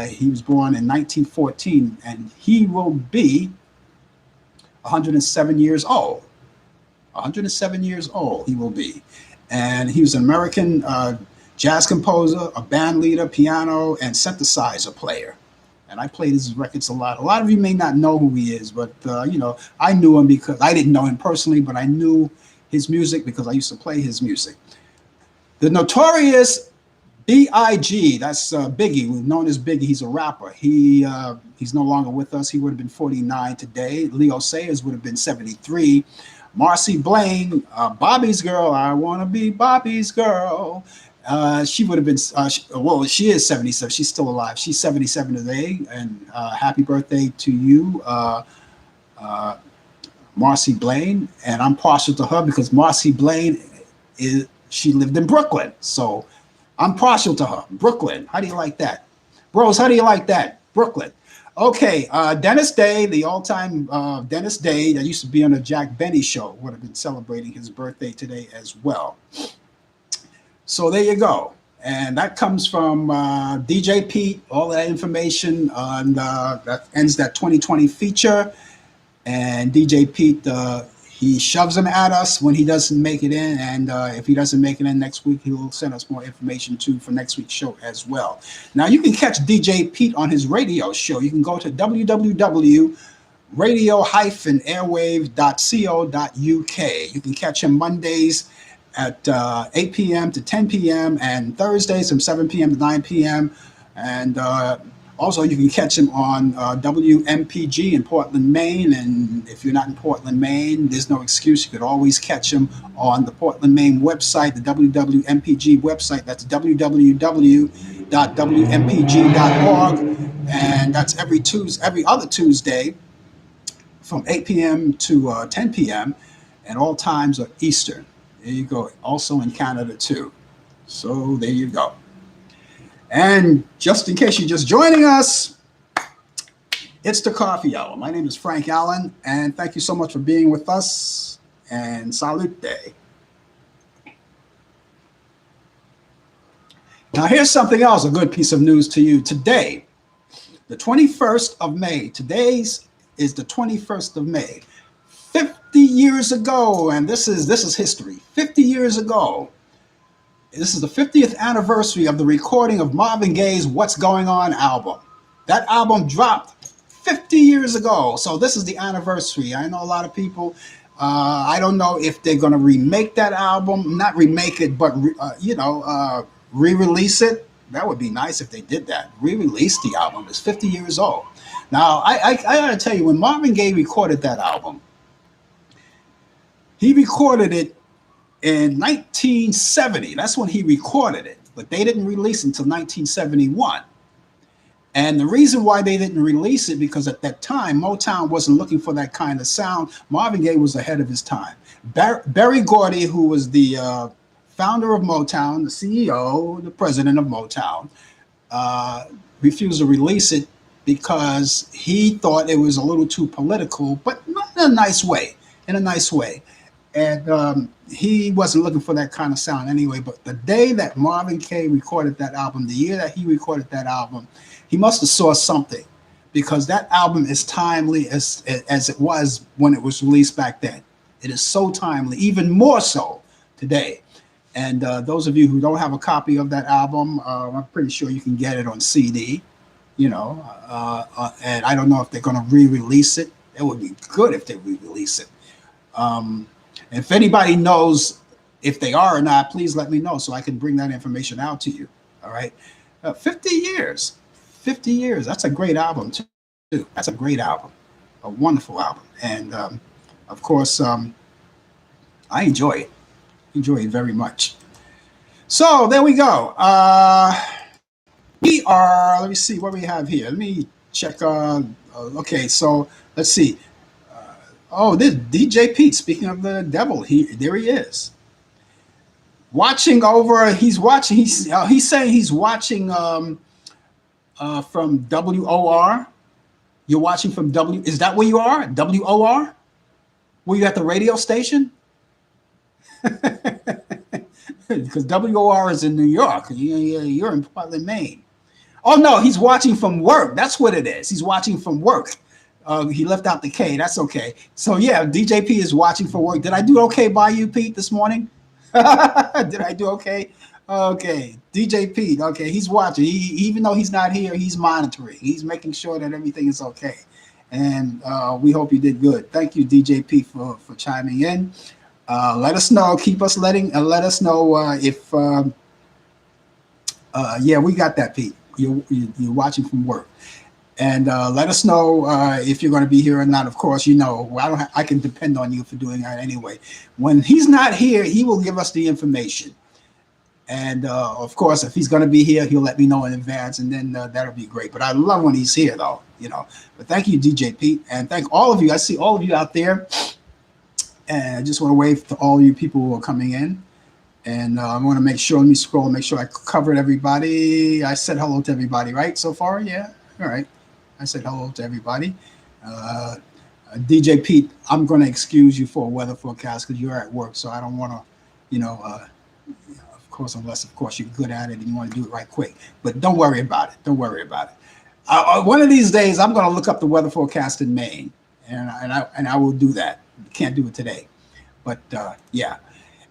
He was born in 1914, and he will be 107 years old. 107 years old he will be. And he was an American jazz composer, a band leader, piano, and synthesizer player. And I played his records a lot. A lot of you may not know who he is, but I knew him because I didn't know him personally, but I knew his music because I used to play his music. The notorious B.I.G., that's Biggie, known as Biggie. He's a rapper. He's no longer with us. He would have been 49 today. Leo Sayers would have been 73. Marcy Blaine, Bobby's girl. I want to be Bobby's girl. She would have been, she is 77. She's still alive. She's 77 today. And happy birthday to you, Marcy Blaine. And I'm partial to her because Marcy Blaine, she lived in Brooklyn. So I'm partial to her. Brooklyn. How do you like that? Bros, how do you like that? Brooklyn. Okay, Dennis Day, the all-time Dennis Day that used to be on the Jack Benny show, would have been celebrating his birthday today as well. So there you go. And that comes from DJ Pete, all that information on that ends that 2020 feature. And DJ Pete, he shoves them at us when he doesn't make it in. And if he doesn't make it in next week, he will send us more information too for next week's show as well. Now you can catch DJ Pete on his radio show. You can go to www.radio-airwave.co.uk. You can catch him Mondays at 8 p.m. to 10 p.m. and Thursdays from 7 p.m. to 9 p.m. And also you can catch him on WMPG in Portland, Maine. And if you're not in Portland, Maine, there's no excuse. You could always catch him on the Portland, Maine website, the WWMPG website. That's www.wmpg.org. And that's every other Tuesday from 8 p.m. to 10 p.m. and all times are Eastern. There you go. Also in Canada too. So there you go. And just in case you're just joining us, it's the coffee hour. My name is Frank Allan, and thank you so much for being with us. And salute day. Now, here's something else, a good piece of news to you today, the 21st of May. Today's is the 21st of May. 50 years ago, and this is history. 50 years ago, this is the 50th anniversary of the recording of Marvin Gaye's What's Going On album. That album dropped 50 years ago. So this is the anniversary. I know a lot of people, I don't know if they're going to remake that album, not remake it, but, re-release it. That would be nice if they did that. Re-release the album. It's 50 years old. Now, I got to tell you, when Marvin Gaye recorded that album, he recorded it in 1970. That's when he recorded it, but they didn't release it until 1971. And the reason why they didn't release it, because at that time, Motown wasn't looking for that kind of sound. Marvin Gaye was ahead of his time. Berry Gordy, who was the founder of Motown, the CEO, the president of Motown, refused to release it because he thought it was a little too political, but not in a nice way, And he wasn't looking for that kind of sound anyway. But the day that Marvin Gaye recorded that album, the year that he recorded that album, he must have saw something, because that album is timely as it was when it was released back then. It is so timely, even more so today. And those of you who don't have a copy of that album, I'm pretty sure you can get it on CD, and I don't know if they're going to re-release it. It would be good if they re-release it. If anybody knows if they are or not, please let me know so I can bring that information out to you. All right. 50 years. 50 years. That's a great album, too. That's a great album. A wonderful album. And, of course, I enjoy it. Enjoy it very much. So there we go. We are, let me see what we have here. Let me check. Okay, so let's see. This DJ Pete. Speaking of the devil, there he is, watching over. He's watching. He's saying he's watching from WOR. You're watching from W. Is that where you are? WOR? Were you at the radio station? Because WOR is in New York. You're in Portland, Maine. Oh no, he's watching from work. That's what it is. He's watching from work. He left out the K. That's okay. So yeah, DJ P is watching for work. Did I do okay by you, Pete, this morning? Did I do okay? Okay, DJ Pete. Okay, he's watching. Even though he's not here, he's monitoring. He's making sure that everything is okay. And we hope you did good. Thank you, DJ Pete, for chiming in. Let us know. Keep us let us know if. We got that, Pete. You're watching from work. And let us know if you're going to be here or not. Of course, I can depend on you for doing that anyway. When he's not here, he will give us the information. And of course, if he's going to be here, he'll let me know in advance, and then that'll be great. But I love when he's here, though. But thank you, DJ Pete, and thank all of you. I see all of you out there, and I just want to wave to all you people who are coming in. And I want to make sure. Let me scroll. Make sure I covered everybody. I said hello to everybody, right? So far, yeah. All right. I said hello to everybody. DJ Pete, I'm going to excuse you for a weather forecast because you're at work, so I don't want to, of course, unless, of course, you're good at it and you want to do it right quick. But don't worry about it. Don't worry about it. One of these days, I'm going to look up the weather forecast in Maine, and I will do that. Can't do it today, but yeah.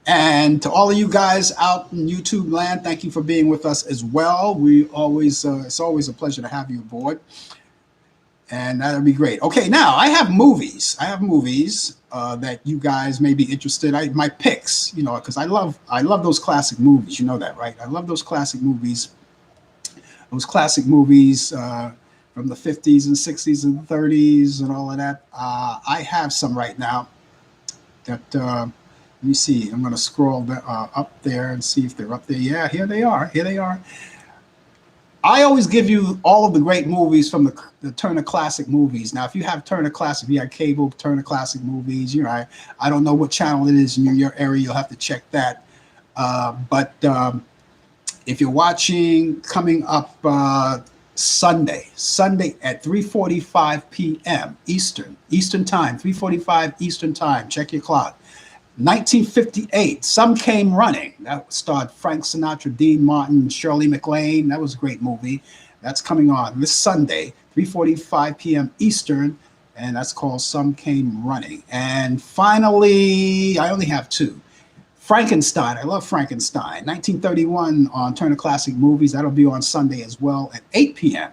And to all of you guys out in YouTube land, thank you for being with us as well. It's always a pleasure to have you aboard. And that'll be great. Okay, now I have movies. That you guys may be interested. My picks, because I love those classic movies. You know that, right? I love those classic movies. Those classic movies from the 50s and 60s and 30s and all of that. I have some right now. That let me see. I'm going to scroll up there and see if they're up there. Yeah, here they are. I always give you all of the great movies from the Turner Classic Movies. Now, if you have Turner Classic, if you have cable Turner Classic Movies, I don't know what channel it is in your area. You'll have to check that. But If you're watching coming up Sunday at 3:45 p.m. Eastern time, 3:45 Eastern time. Check your clock. 1958, Some Came Running. That starred Frank Sinatra, Dean Martin, Shirley MacLaine. That was a great movie. That's coming on this Sunday, 3:45 p.m. Eastern, and that's called Some Came Running. And finally, I only have two. Frankenstein. I love Frankenstein. 1931 on Turner Classic Movies. That'll be on Sunday as well at 8 p.m.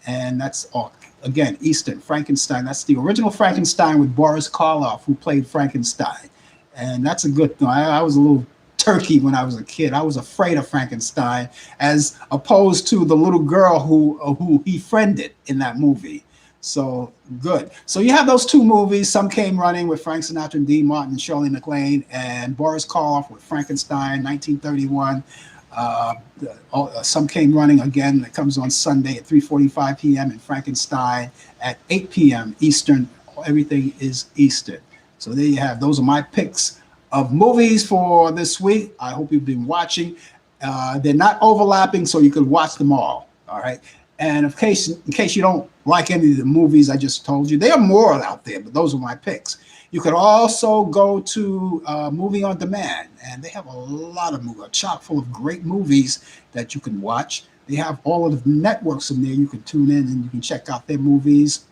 And that's all, again, Eastern. Frankenstein. That's the original Frankenstein with Boris Karloff, who played Frankenstein. And that's a good thing. I was a little turkey when I was a kid. I was afraid of Frankenstein, as opposed to the little girl who he friended in that movie. So good. So you have those two movies. Some Came Running with Frank Sinatra and Dean Martin and Shirley MacLaine, and Boris Karloff with Frankenstein, 1931. Some Came Running again. That comes on Sunday at 3:45 p.m. and Frankenstein at 8 p.m. Eastern. Everything is Eastern. So there you have. Those are my picks of movies for this week. I hope you've been watching. They're not overlapping, so you can watch them all. All right. And in case you don't like any of the movies I just told you, there are more out there, but those are my picks. You could also go to Movie on Demand, and they have a lot of movies, chock full of great movies that you can watch. They have all of the networks in there. You can tune in and you can check out their movies.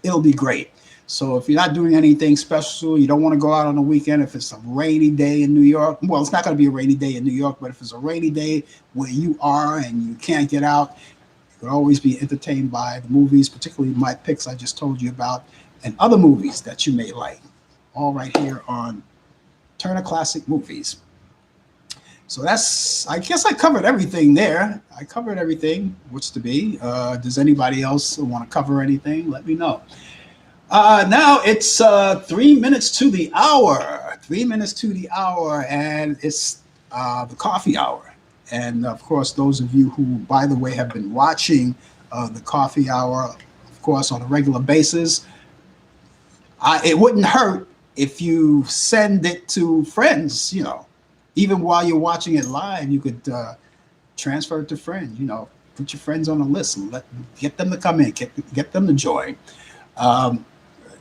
It'll be great. So if you're not doing anything special, you don't want to go out on the weekend, if it's a rainy day in New York, well, it's not going to be a rainy day in New York, but if it's a rainy day where you are and you can't get out, you can always be entertained by the movies, particularly my picks I just told you about, and other movies that you may like, all right here on Turner Classic Movies. So I guess I covered everything there. I covered everything, what's to be. Does anybody else want to cover anything? Let me know. Now it's 3 minutes to the hour. 3 minutes to the hour, and it's the coffee hour. And of course, those of you who, by the way, have been watching the coffee hour, of course, on a regular basis, it wouldn't hurt if you send it to friends. Even while you're watching it live, you could transfer it to friends. Put your friends on a list and get them to come in, get them to join.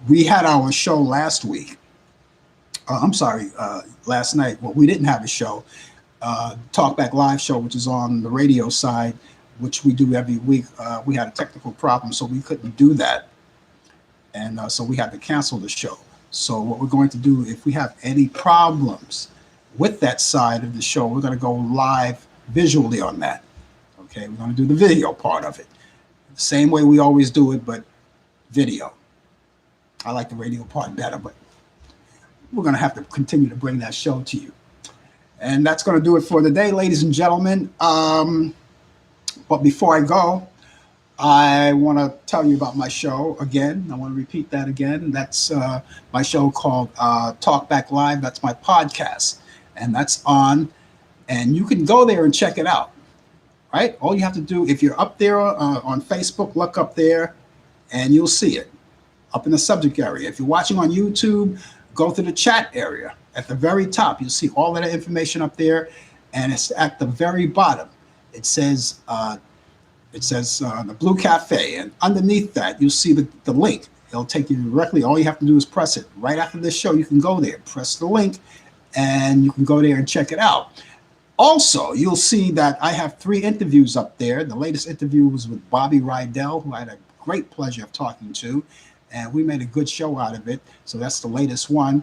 We had our show last week. Last night. Well, we didn't have a show. Talkback Live show, which is on the radio side, which we do every week. We had a technical problem, so we couldn't do that. And so we had to cancel the show. So what we're going to do, if we have any problems with that side of the show, we're going to go live visually on that. Okay, we're going to do the video part of it. The same way we always do it, but video. I like the radio part better, but we're going to have to continue to bring that show to you. And that's going to do it for today, ladies and gentlemen. But before I go, I want to tell you about my show again. I want to repeat that again. That's my show called Talkback Live. That's my podcast. And that's on. And you can go there and check it out. Right? All you have to do, if you're up there on Facebook, look up there and you'll see it up in the subject area. If you're watching on YouTube, go to the chat area. At the very top, you'll see all of that information up there, and it's at the very bottom. It says the Blue Cafe, and underneath that, you'll see the link. It'll take you directly. All you have to do is press it. Right after this show, you can go there, press the link, and you can go there and check it out. Also, you'll see that I have 3 interviews up there. The latest interview was with Bobby Rydell, who I had a great pleasure of talking to, and we made a good show out of it. So that's the latest one.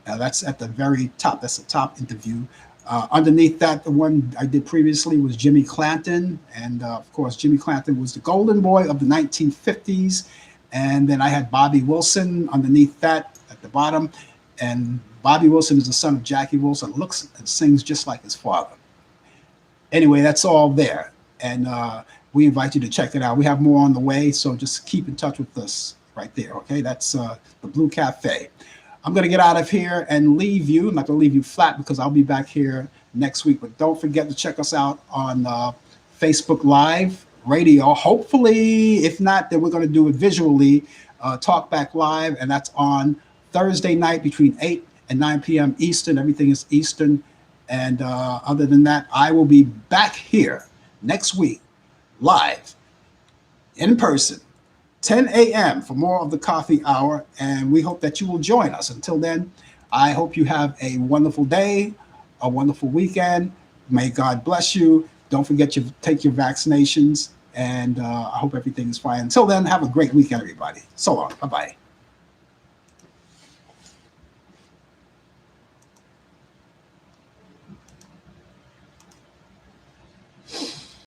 That's at the very top. That's the top interview. Underneath that, the one I did previously was Jimmy Clanton. And of course, Jimmy Clanton was the golden boy of the 1950s. And then I had Bobby Wilson underneath that at the bottom. And Bobby Wilson is the son of Jackie Wilson, looks and sings just like his father. Anyway, that's all there. And we invite you to check it out. We have more on the way, so just keep in touch with us right there, okay? That's the Blue Cafe. I'm going to get out of here and leave you. I'm not going to leave you flat because I'll be back here next week. But don't forget to check us out on Facebook Live radio. Hopefully, if not, then we're going to do it visually, Talkback Live, and that's on Thursday night between 8 and 9 p.m. Eastern. Everything is Eastern. And other than that, I will be back here next week, live, in person, 10 a.m. for more of the coffee hour. And we hope that you will join us. Until then, I hope you have a wonderful day, a wonderful weekend. May God bless you. Don't forget to take your vaccinations. And I hope everything is fine. Until then, have a great weekend, everybody. So long. Bye-bye.